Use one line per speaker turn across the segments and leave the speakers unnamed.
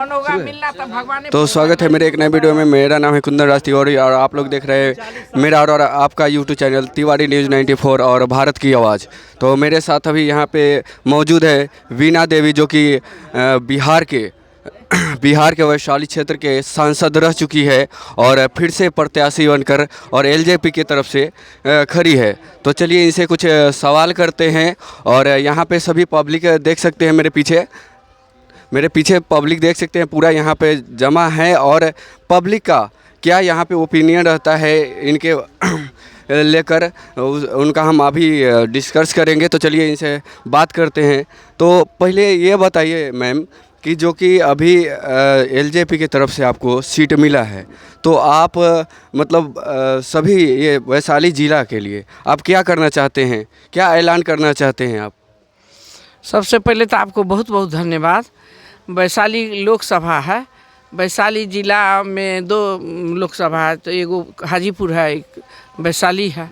तो स्वागत है मेरे एक नए वीडियो में। मेरा नाम है कुंदन राज तिवारी और आप लोग देख रहे हैं मेरा और आपका यूट्यूब चैनल तिवारी न्यूज़ 94 और भारत की आवाज़। तो मेरे साथ अभी यहाँ पे मौजूद है वीणा देवी, जो कि बिहार के वैशाली क्षेत्र के सांसद रह चुकी है और फिर से प्रत्याशी बनकर और एलजेपी की तरफ से खड़ी है। तो चलिए इनसे कुछ सवाल करते हैं। और यहाँ पे सभी पब्लिक देख सकते हैं, मेरे पीछे पब्लिक देख सकते हैं, पूरा यहाँ पे जमा है। और पब्लिक का क्या यहाँ पे ओपिनियन रहता है इनके लेकर, उनका हम अभी डिस्कस करेंगे। तो चलिए इनसे बात करते हैं। तो पहले ये बताइए मैम कि जो कि अभी एलजेपी की तरफ से आपको सीट मिला है, तो आप मतलब सभी ये वैशाली ज़िला के लिए आप क्या करना चाहते हैं, क्या ऐलान करना चाहते हैं आप?
सबसे पहले तो आपको बहुत बहुत धन्यवाद। वैशाली लोकसभा है, वैशाली ज़िला में 2 लोकसभा है, तो एगो हाजीपुर है, एक वैशाली है।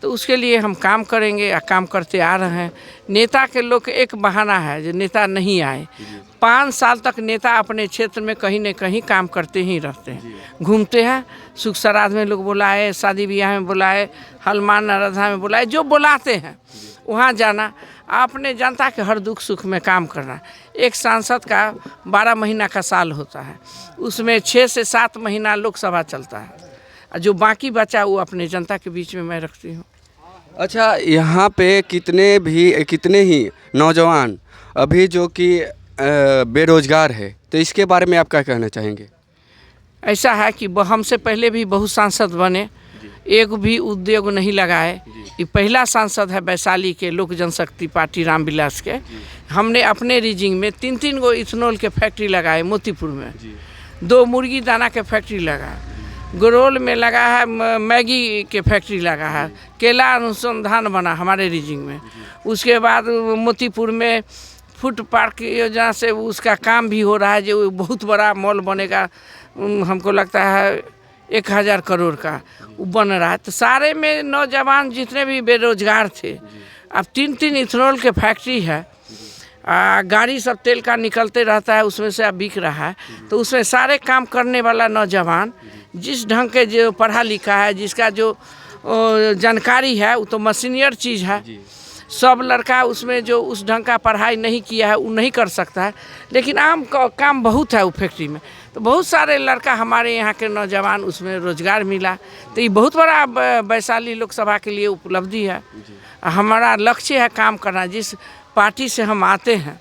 तो उसके लिए हम काम करेंगे और काम करते आ रहे हैं। नेता के लोग के एक बहाना है जो नेता नहीं आए। 5 साल तक नेता अपने क्षेत्र में कहीं न कहीं काम करते ही रहते हैं, घूमते हैं। सुख श्राद्ध में लोग बुलाए, शादी ब्याह में बुलाए, हनुमान आराधना में बुलाए, जो बुलाते हैं वहाँ जाना, आपने जनता के हर दुख सुख में काम करना। एक सांसद का 12 महीना का साल होता है, उसमें 6 से 7 महीना लोकसभा चलता है, जो बाकी बचा वो अपने जनता के बीच में मैं रखती हूँ।
अच्छा, यहाँ पे कितने ही नौजवान अभी जो कि बेरोजगार है, तो इसके बारे में आप क्या कहना चाहेंगे?
ऐसा है कि हमसे पहले भी बहुत सांसद बने, एक भी उद्योग नहीं लगाए। ये पहला सांसद है वैशाली के लोक जनशक्ति पार्टी रामविलास के। हमने अपने रीजिंग में 3 गो इथेनॉल के फैक्ट्री लगाए, मोतीपुर में 2 मुर्गी दाना के फैक्ट्री लगा, गरोल में लगा है मैगी के फैक्ट्री लगा है, केला अनुसंधान बना हमारे रीजिंग में। उसके बाद मोतीपुर में फूड पार्क योजना से उसका काम भी हो रहा है, जो बहुत बड़ा मॉल बनेगा, हमको लगता है 1000 करोड़ का वो बन रहा है। तो सारे में नौजवान जितने भी बेरोजगार थे, अब 3 इथेनॉल के फैक्ट्री है, गाड़ी सब तेल का निकलते रहता है, उसमें से अब बिक रहा है। तो उसमें सारे काम करने वाला नौजवान जिस ढंग के जो पढ़ा लिखा है, जिसका जो जानकारी है, वो तो मशीनियर चीज़ है। सब लड़का उसमें जो उस ढंग का पढ़ाई नहीं किया है वो नहीं कर सकता है, लेकिन आम का काम बहुत है वो फैक्ट्री में। तो बहुत सारे लड़का हमारे यहाँ के नौजवान उसमें रोजगार मिला। तो ये बहुत बड़ा वैशाली लोकसभा के लिए उपलब्धि है। हमारा लक्ष्य है काम करना। जिस पार्टी से हम आते हैं,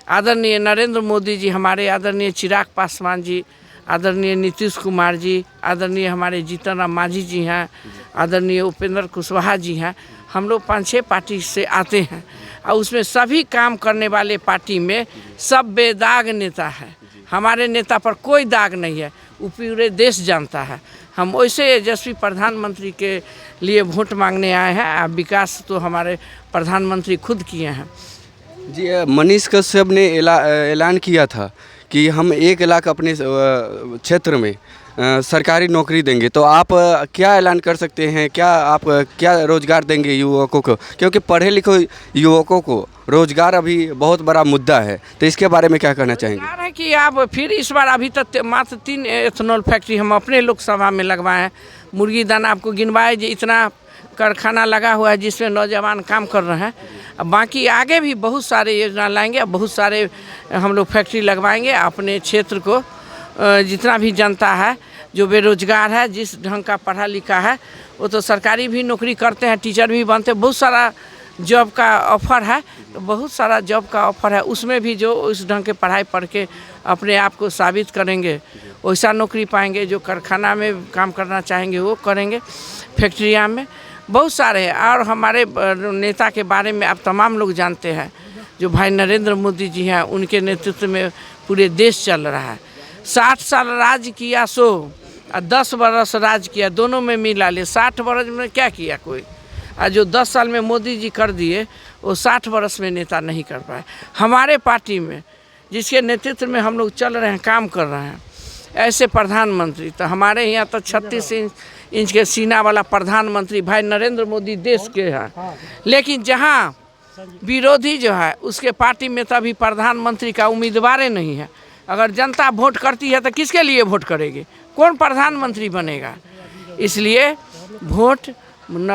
आदरणीय नरेंद्र मोदी जी, हमारे आदरणीय चिराग पासवान जी, आदरणीय नीतीश कुमार जी, आदरणीय हमारे जीतन राम मांझी जी हैं, आदरणीय उपेंद्र कुशवाहा जी हैं। हम लोग 5-6 पार्टी से आते हैं और उसमें सभी काम करने वाले पार्टी में सब बेदाग नेता है। हमारे नेता पर कोई दाग नहीं है, वो पूरे देश जानता है। हम वैसे यशस्वी प्रधानमंत्री के लिए वोट मांगने आए हैं। विकास तो हमारे प्रधानमंत्री खुद किए हैं।
जी, मनीष कश्यप ने ऐलान किया था कि हम 1 लाख अपने क्षेत्र में सरकारी नौकरी देंगे। तो आप क्या ऐलान कर सकते हैं, आप क्या रोज़गार देंगे युवकों को? क्योंकि पढ़े लिखे युवकों को रोज़गार अभी बहुत बड़ा मुद्दा है, तो इसके बारे में क्या कहना चाहेंगे?
है कि आप फिर इस बार अभी तक मात्र 3 एथेनॉल फैक्ट्री हम अपने लोकसभा में लगवाए हैं। मुर्गी दाना आपको गिनवाए जो इतना कारखाना लगा हुआ है जिसमें नौजवान काम कर रहे हैं। अब बाकी आगे भी बहुत सारे योजना लाएंगे, बहुत सारे हम लोग फैक्ट्री लगवाएंगे। अपने क्षेत्र को जितना भी जनता है जो बेरोजगार है, जिस ढंग का पढ़ा लिखा है, वो तो सरकारी भी नौकरी करते हैं, टीचर भी बनते हैं, बहुत सारा जॉब का ऑफ़र है। तो बहुत सारा जॉब का ऑफ़र है, उसमें भी जो उस ढंग के पढ़ाई पढ़ के अपने आप को साबित करेंगे वैसा नौकरी पाएंगे। जो कारखाना में काम करना चाहेंगे वो करेंगे, फैक्ट्रियाँ में बहुत सारे हैं। और हमारे नेता के बारे में आप तमाम लोग जानते हैं, जो भाई नरेंद्र मोदी जी हैं, उनके नेतृत्व में पूरे देश चल रहा है। 60 साल राज किया सो और 10 बरस राज किया, दोनों में मिला ले। 60 बरस में क्या किया कोई, और जो 10 साल में मोदी जी कर दिए वो 60 बरस में नेता नहीं कर पाए। हमारे पार्टी में जिसके नेतृत्व में हम लोग चल रहे हैं, काम कर रहे हैं, ऐसे प्रधानमंत्री तो हमारे यहाँ तो 36 इंच के सीना वाला प्रधानमंत्री भाई नरेंद्र मोदी देश के हैं। लेकिन जहाँ विरोधी जो है उसके पार्टी में तो अभी प्रधानमंत्री का उम्मीदवार नहीं है। अगर जनता वोट करती है तो किसके लिए वोट करेगी, कौन प्रधानमंत्री बनेगा। इसलिए वोट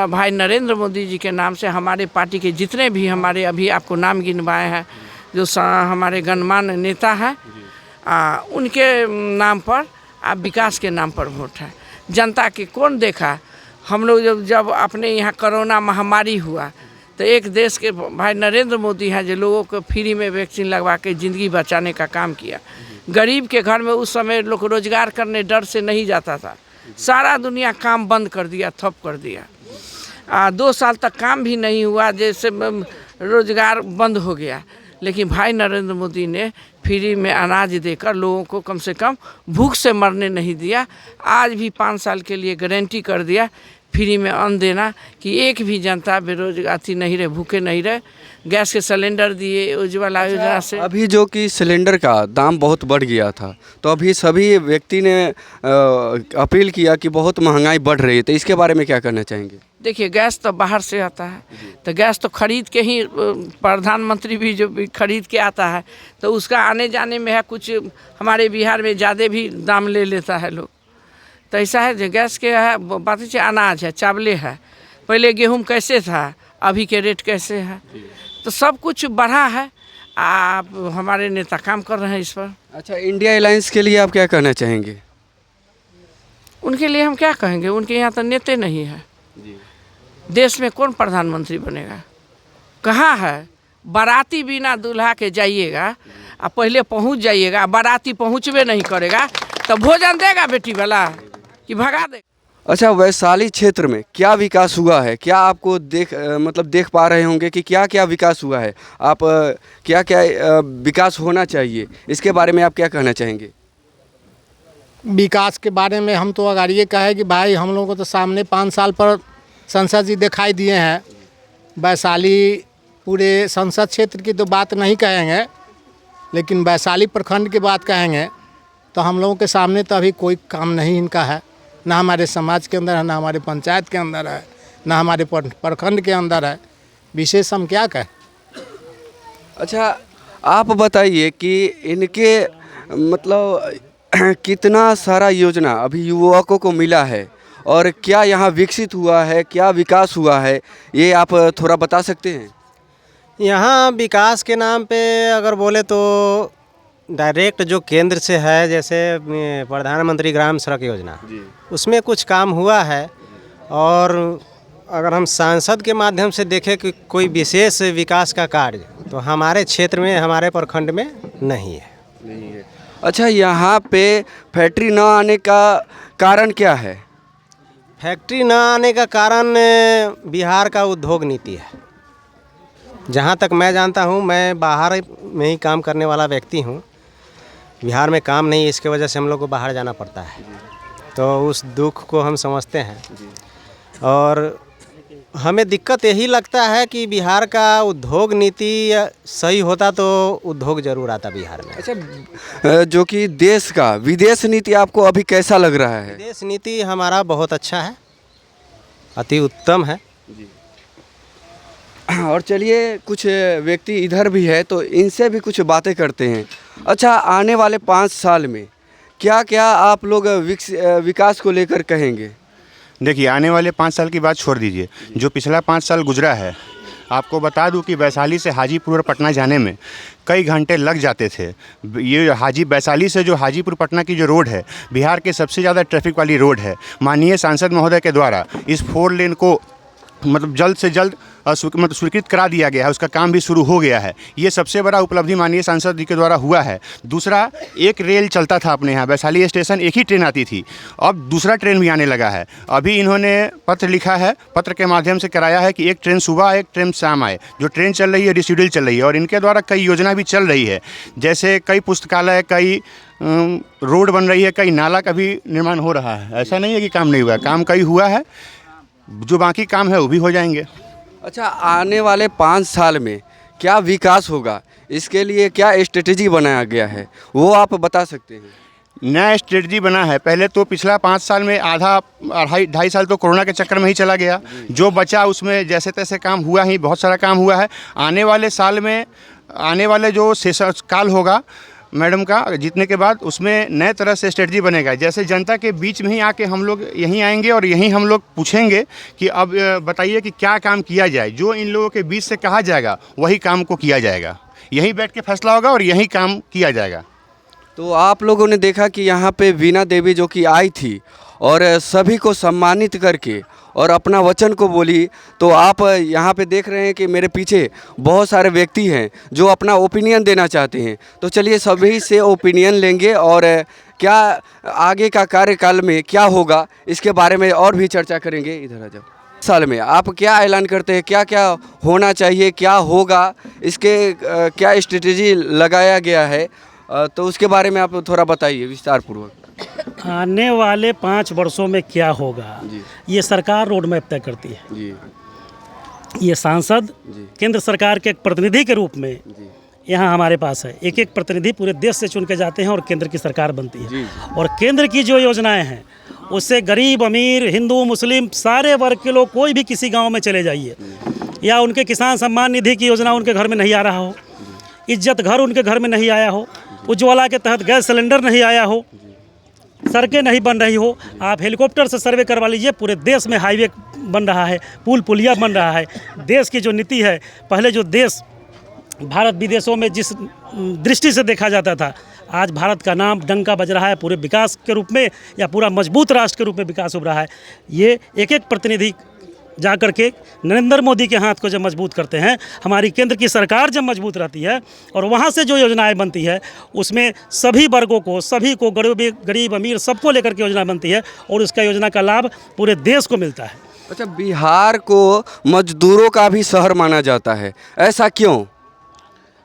भाई नरेंद्र मोदी जी के नाम से हमारे पार्टी के जितने भी हमारे अभी आपको नाम गिनवाए हैं जो हमारे गणमान्य नेता हैं उनके नाम पर आप विकास के नाम पर वोट है। जनता के कौन देखा, हम लोग जब अपने यहाँ कोरोना महामारी हुआ तो एक देश के भाई नरेंद्र मोदी हैं जो लोगों को फ्री में वैक्सीन लगवा के ज़िंदगी बचाने का काम किया। गरीब के घर में उस समय लोग रोजगार करने डर से नहीं जाता था, सारा दुनिया काम बंद कर दिया, ठप कर दिया। 2 साल तक काम भी नहीं हुआ, जैसे रोजगार बंद हो गया। लेकिन भाई नरेंद्र मोदी ने फ्री में अनाज देकर लोगों को कम से कम भूख से मरने नहीं दिया। आज भी 5 साल के लिए गारंटी कर दिया फ्री में अन्न देना कि एक भी जनता बेरोजगार नहीं रहे, भूखे नहीं रहे। गैस के सिलेंडर दिए उज्ज्वला योजना से।
अभी जो कि सिलेंडर का दाम बहुत बढ़ गया था, तो अभी सभी व्यक्ति ने अपील किया कि बहुत महंगाई बढ़ रही है, तो इसके बारे में क्या करना चाहेंगे?
देखिए, गैस तो बाहर से आता है, तो गैस तो खरीद के ही प्रधानमंत्री भी जो भी खरीद के आता है, तो उसका आने जाने में है कुछ हमारे बिहार में ज़्यादा भी दाम ले लेता है लोग। तो ऐसा है जो गैस के है, बात है अनाज है, चावले है, पहले गेहूं कैसे था, अभी के रेट कैसे है, तो सब कुछ बढ़ा है। आप हमारे नेता काम कर रहे हैं इस पर।
अच्छा, इंडिया अलायंस के लिए आप क्या कहना चाहेंगे?
उनके लिए हम क्या कहेंगे, उनके यहाँ तो नेता नहीं है। देश में कौन प्रधानमंत्री बनेगा, कहाँ है? बाराती बिना दूल्हा के जाइएगा, आप पहले पहुँच जाइएगा, बाराती पहुँचवे नहीं करेगा तो भोजन देगा बेटी वाला कि भगा देगा?
अच्छा, वैशाली क्षेत्र में क्या विकास हुआ है? क्या आपको देख पा रहे होंगे कि क्या क्या विकास हुआ है? आप क्या क्या विकास होना चाहिए, इसके बारे में आप क्या कहना चाहेंगे?
विकास के बारे में हम तो अगर ये कहें कि भाई हम लोगों को तो सामने 5 साल पर संसद जी दिखाई दिए हैं। वैशाली पूरे संसद क्षेत्र की तो बात नहीं कहेंगे, लेकिन वैशाली प्रखंड की बात कहेंगे तो हम लोगों के सामने तो अभी कोई काम नहीं इनका है, ना हमारे समाज के अंदर है, ना हमारे पंचायत के अंदर है, ना हमारे प्रखंड के अंदर है। विशेष हम क्या कहें?
अच्छा, आप बताइए कि इनके कितना सारा योजना अभी युवकों को मिला है और क्या यहाँ विकसित हुआ है, क्या विकास हुआ है, ये आप थोड़ा बता सकते हैं?
यहाँ विकास के नाम पे अगर बोले तो डायरेक्ट जो केंद्र से है, जैसे प्रधानमंत्री ग्राम सड़क योजना, उसमें कुछ काम हुआ है। और अगर हम सांसद के माध्यम से देखें कि कोई विशेष विकास का कार्य, तो हमारे क्षेत्र में, हमारे प्रखंड में नहीं है।
अच्छा, यहाँ पे फैक्ट्री न आने का कारण क्या है?
फैक्ट्री न आने का कारण बिहार का उद्योग नीति है। जहाँ तक मैं जानता हूँ, मैं बाहर में ही काम करने वाला व्यक्ति हूँ। बिहार में काम नहीं, इसके वजह से हम लोग को बाहर जाना पड़ता है, तो उस दुख को हम समझते हैं। और हमें दिक्कत यही लगता है कि बिहार का उद्योग नीति सही होता तो उद्योग जरूर आता बिहार में।
अच्छा, जो कि देश का विदेश नीति आपको अभी कैसा लग रहा है?
विदेश नीति हमारा बहुत अच्छा है, अति उत्तम है।
और चलिए, कुछ व्यक्ति इधर भी है तो इनसे भी कुछ बातें करते हैं। अच्छा, आने वाले 5 साल में क्या क्या आप लोग विकास को लेकर कहेंगे?
देखिए, आने वाले 5 साल की बात छोड़ दीजिए, जो पिछला 5 साल गुजरा है, आपको बता दूं कि वैशाली से हाजीपुर और पटना जाने में कई घंटे लग जाते थे। ये वैशाली से जो हाजीपुर पटना की जो रोड है, बिहार के सबसे ज़्यादा ट्रैफिक वाली रोड है। माननीय सांसद महोदय के द्वारा इस 4 लेन को जल्द से जल्द स्वीकृत करा दिया गया है, उसका काम भी शुरू हो गया है। ये सबसे बड़ा उपलब्धि माननीय सांसद जी के द्वारा हुआ है। दूसरा, एक रेल चलता था अपने यहाँ, वैशाली स्टेशन एक ही ट्रेन आती थी, अब दूसरा ट्रेन भी आने लगा है। अभी इन्होंने पत्र लिखा है, पत्र के माध्यम से कराया है कि एक ट्रेन सुबह, एक ट्रेन शाम आए। जो ट्रेन चल रही है रिशेड्यूल चल रही है, और इनके द्वारा कई योजना भी चल रही है, जैसे कई पुस्तकालय, कई रोड बन रही है, कई नाला का भी निर्माण हो रहा है। ऐसा नहीं है कि काम नहीं हुआ, काम कई हुआ है, जो बाकी काम है वो भी हो जाएंगे।
अच्छा, आने वाले 5 साल में क्या विकास होगा, इसके लिए क्या स्ट्रेटेजी बनाया गया है, वो आप बता सकते हैं?
नया स्ट्रेटजी बना है। पहले तो पिछला 5 साल में आधा 2.5 साल तो कोरोना के चक्कर में ही चला गया। जो बचा उसमें जैसे तैसे काम हुआ ही, बहुत सारा काम हुआ है। आने वाले साल में, आने वाले जो शेष काल होगा, मैडम का जीतने के बाद उसमें नए तरह से स्ट्रेटजी बनेगा। जैसे जनता के बीच में ही आके हम लोग यहीं आएंगे और यहीं हम लोग पूछेंगे कि अब बताइए कि क्या काम किया जाए। जो इन लोगों के बीच से कहा जाएगा वही काम को किया जाएगा। यहीं बैठ के फैसला होगा और यहीं काम किया जाएगा।
तो आप लोगों ने देखा कि यहाँ पे वीणा देवी जो कि आई थी और सभी को सम्मानित करके और अपना वचन को बोली। तो आप यहाँ पे देख रहे हैं कि मेरे पीछे बहुत सारे व्यक्ति हैं जो अपना ओपिनियन देना चाहते हैं। तो चलिए सभी से ओपिनियन लेंगे और क्या आगे का कार्यकाल में क्या होगा इसके बारे में और भी चर्चा करेंगे। इधर आ जाओ। साल में आप क्या ऐलान करते हैं, क्या क्या होना चाहिए, क्या होगा, इसके क्या स्ट्रेटेजी लगाया गया है, तो उसके बारे में आप थोड़ा बताइए विस्तार पूर्वक।
आने वाले 5 वर्षों में क्या होगा ये सरकार रोड मैप तय करती है
जी।
ये सांसद केंद्र सरकार के एक प्रतिनिधि के रूप में यहाँ हमारे पास है। एक एक प्रतिनिधि पूरे देश से चुन के जाते हैं और केंद्र की सरकार बनती है। और केंद्र की जो योजनाएं हैं उससे गरीब अमीर हिंदू मुस्लिम सारे वर्ग के लोग कोई भी किसी गांव में चले जाइए, या उनके किसान सम्मान निधि की योजना उनके घर में नहीं आ रहा हो, इज्जत घर उनके घर में नहीं आया हो, उज्ज्वला के तहत गैस सिलेंडर नहीं आया हो, सड़कें नहीं बन रही हो, आप हेलीकॉप्टर से सर्वे करवा लीजिए। पूरे देश में हाईवे बन रहा है, पुल पुलिया बन रहा है। देश की जो नीति है, पहले जो देश भारत विदेशों में जिस दृष्टि से देखा जाता था, आज भारत का नाम डंका बज रहा है पूरे विकास के रूप में, या पूरा मजबूत राष्ट्र के रूप में विकास हो रहा है। ये एक एक प्रतिनिधि जा कर के नरेंद्र मोदी के हाथ को जब मजबूत करते हैं, हमारी केंद्र की सरकार जब मजबूत रहती है और वहाँ से जो योजनाएं बनती है उसमें सभी वर्गों को, सभी को, गरीब अमीर सबको लेकर के योजना बनती है और उसका योजना का लाभ पूरे देश को मिलता है।
अच्छा, बिहार को मजदूरों का भी शहर माना जाता है, ऐसा क्यों?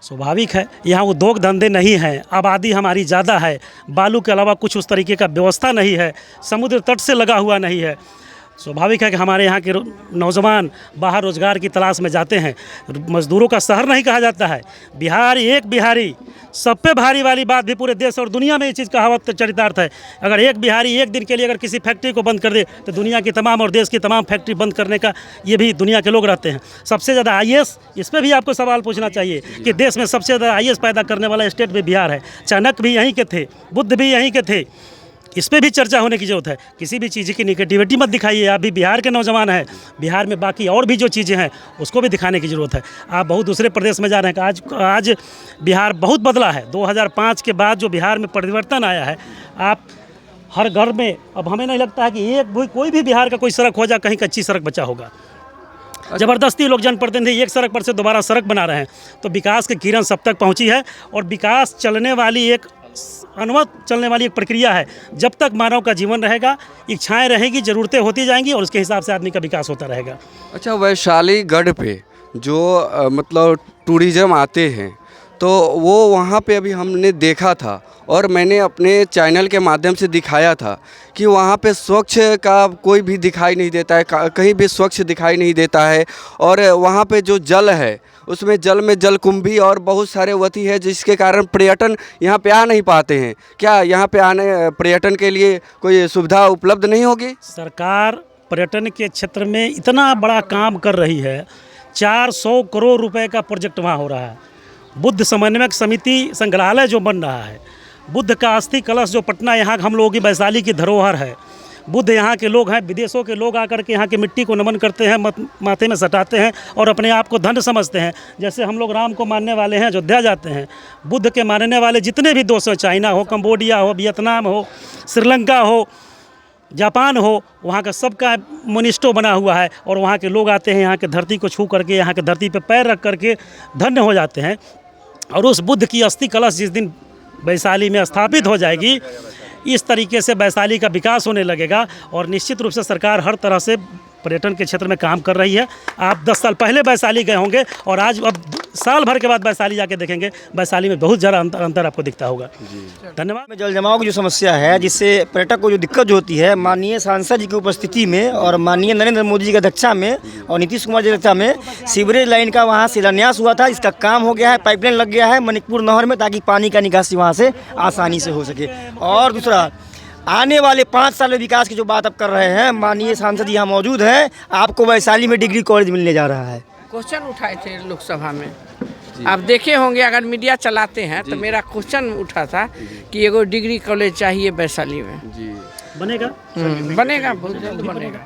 स्वाभाविक है, यहाँ उद्योग धंधे नहीं हैं, आबादी हमारी ज़्यादा है, बालू के अलावा कुछ उस तरीके का व्यवस्था नहीं है, समुद्र तट से लगा हुआ नहीं है। स्वाभाविक है कि हमारे यहाँ के नौजवान बाहर रोजगार की तलाश में जाते हैं। मजदूरों का शहर नहीं कहा जाता है। बिहार एक बिहारी सब पे भारी वाली बात भी पूरे देश और दुनिया में ये चीज़ कहावत चरितार्थ है। अगर एक बिहारी एक दिन के लिए अगर किसी फैक्ट्री को बंद कर दे तो दुनिया की तमाम और देश की तमाम फैक्ट्री बंद करने का ये भी दुनिया के लोग रहते हैं। सबसे ज़्यादा IAS, इस पर भी आपको सवाल पूछना चाहिए कि देश में सबसे ज़्यादा IAS पैदा करने वाला स्टेट भी बिहार है। चाणक्य भी यहीं के थे, बुद्ध भी यहीं के थे। इस पे भी चर्चा होने की ज़रूरत है। किसी भी चीज़ की निगेटिविटी मत दिखाइए। आप भी बिहार के नौजवान हैं, बिहार में बाकी और भी जो चीज़ें हैं उसको भी दिखाने की ज़रूरत है। आप बहुत दूसरे प्रदेश में जा रहे हैं कि आज बिहार बहुत बदला है। 2005 के बाद जो बिहार में परिवर्तन आया है, आप हर घर में, अब हमें नहीं लगता है कि कोई भी बिहार का कोई सड़क हो जाए कहीं कच्ची सड़क बचा होगा। ज़बरदस्ती लोग जनप्रतिनिधि एक सड़क पर से दोबारा सड़क बना रहे हैं। तो विकास की किरण सब तक पहुँची है और विकास चलने वाली एक अनवरत चलने वाली एक प्रक्रिया है। जब तक मानव का जीवन रहेगा, इच्छाएं रहेगी, ज़रूरतें होती जाएंगी और उसके हिसाब से आदमी का विकास होता रहेगा।
अच्छा, वैशाली गढ़ पे जो मतलब टूरिज़्म आते हैं तो वो वहाँ पे अभी हमने देखा था और मैंने अपने चैनल के माध्यम से दिखाया था कि वहाँ पे स्वच्छ का कोई भी दिखाई नहीं देता है, कहीं भी स्वच्छ दिखाई नहीं देता है। और वहाँ पे जो जल है उसमें जल में जलकुंभी और बहुत सारे वती है, जिसके कारण पर्यटन यहाँ पे आ नहीं पाते हैं। क्या यहाँ पे आने पर्यटन के लिए कोई सुविधा उपलब्ध नहीं होगी?
सरकार पर्यटन के क्षेत्र में इतना बड़ा काम कर रही है। 400 करोड़ रुपए का प्रोजेक्ट वहाँ हो रहा है। बुद्ध समन्वयक समिति संग्रहालय जो बन रहा है, बुद्ध का अस्थि कलश जो पटना यहाँ हम लोगों की वैशाली की धरोहर है। बुद्ध यहाँ के लोग हैं, विदेशों के लोग आकर के यहाँ की मिट्टी को नमन करते हैं, माथे में सटाते हैं और अपने आप को धन्य समझते हैं। जैसे हम लोग राम को मानने वाले हैं, अयोध्या जाते हैं। बुद्ध के मानने वाले जितने भी देश हैं, चाइना हो, कंबोडिया हो, वियतनाम हो, श्रीलंका हो, जापान हो, वहाँ का सबका मोनिस्टो बना हुआ है और वहाँ के लोग आते हैं, यहाँ के धरती को छू करके, यहाँ के धरती पे पैर रख करके धन्य हो जाते हैं। और उस बुद्ध की अस्थि कलश जिस दिन वैशाली में स्थापित हो जाएगी, इस तरीके से वैशाली का विकास होने लगेगा। और निश्चित रूप से सरकार हर तरह से पर्यटन के क्षेत्र में काम कर रही है। आप 10 साल पहले वैशाली गए होंगे और आज अब साल भर के बाद वैशाली जाके देखेंगे, वैशाली में बहुत ज़्यादा अंतर आपको दिखता होगा। धन्यवाद।
में जल जमाव की जो समस्या है, जिससे पर्यटक को जो दिक्कत जो होती है, माननीय सांसद जी की उपस्थिति में और माननीय नरेंद्र मोदी जी की अध्यक्षता में और नीतीश कुमार जी की अध्यक्षता में सीवरेज लाइन का वहाँ शिलान्यास हुआ था। इसका काम हो गया है, पाइपलाइन लग गया है मणिकपुर नहर में, ताकि पानी का निकासी वहाँ से आसानी से हो सके। और दूसरा, आने वाले 5 साल में विकास की जो बात आप कर रहे हैं, माननीय सांसद यहाँ मौजूद हैं, आपको वैशाली में डिग्री कॉलेज मिलने जा रहा है।
क्वेश्चन उठाए थे लोकसभा में आप देखे होंगे अगर मीडिया चलाते हैं तो मेरा क्वेश्चन उठा था कि एगो डिग्री कॉलेज चाहिए वैशाली में।
बनेगा
बनेगा, बहुत जल्द बनेगा।